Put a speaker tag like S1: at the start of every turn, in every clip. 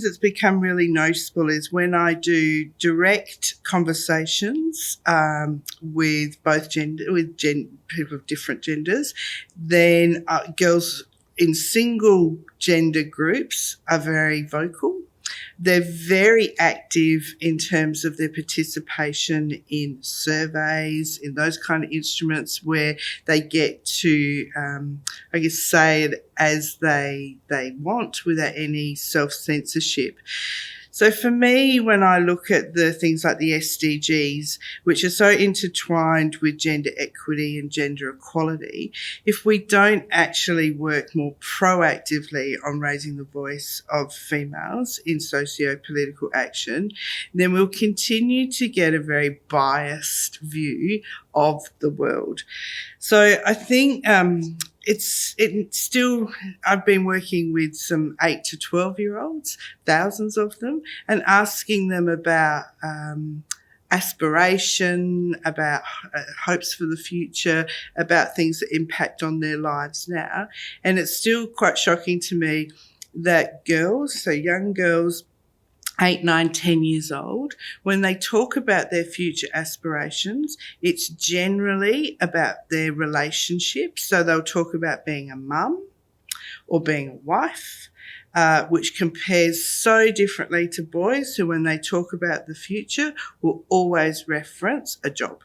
S1: things that's become really noticeable is when I do direct conversations with people of different genders, then girls in single gender groups are very vocal. They're very active in terms of their participation in surveys, in those kind of instruments where they get to, say it as they want without any self-censorship. So for me, when I look at the things like the SDGs, which are so intertwined with gender equity and gender equality, if we don't actually work more proactively on raising the voice of females in socio-political action, then we'll continue to get a very biased view of the world. So I think it's still, I've been working with some 8 to 12-year-olds, thousands of them, and asking them about aspiration, about hopes for the future, about things that impact on their lives now. And it's still quite shocking to me that girls, so young girls, 8, 9, 10 years old, when they talk about their future aspirations, it's generally about their relationships. So they'll talk about being a mum or being a wife, which compares so differently to boys who, when they talk about the future, will always reference a job.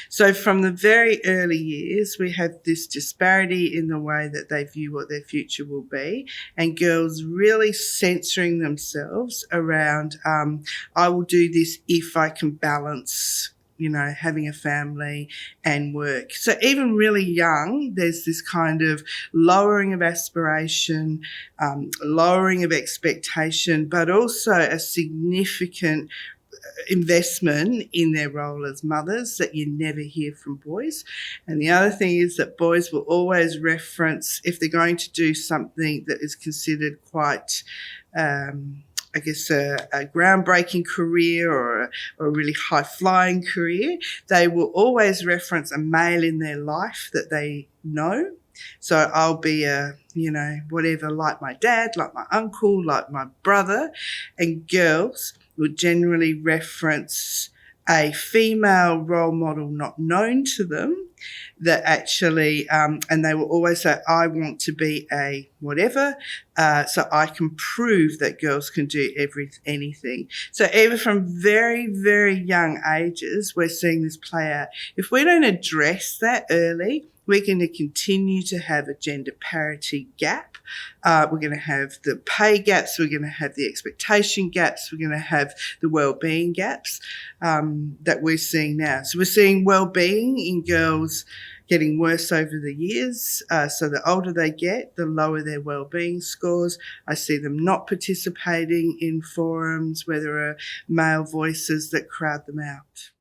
S1: So from the very early years, we have this disparity in the way that they view what their future will be, and girls really censoring themselves around, I will do this if I can balance, having a family and work. So even really young, there's this kind of lowering of aspiration, lowering of expectation, but also a significant investment in their role as mothers that you never hear from boys. And the other thing is that boys will always reference, if they're going to do something that is considered quite a groundbreaking career or a really high-flying career, they will always reference a male in their life that they know. So I'll be whatever, like my dad, like my uncle, like my brother. And girls will generally reference a female role model not known to them that actually, and they will always say, I want to be a whatever, so I can prove that girls can do anything. So even from very, very young ages, we're seeing this play out. If we don't address that early, we're going to continue to have a gender parity gap. We're going to have the pay gaps. We're going to have the expectation gaps. We're going to have the well-being gaps that we're seeing now. So we're seeing well-being in girls getting worse over the years. So the older they get, the lower their well-being scores. I see them not participating in forums where there are male voices that crowd them out.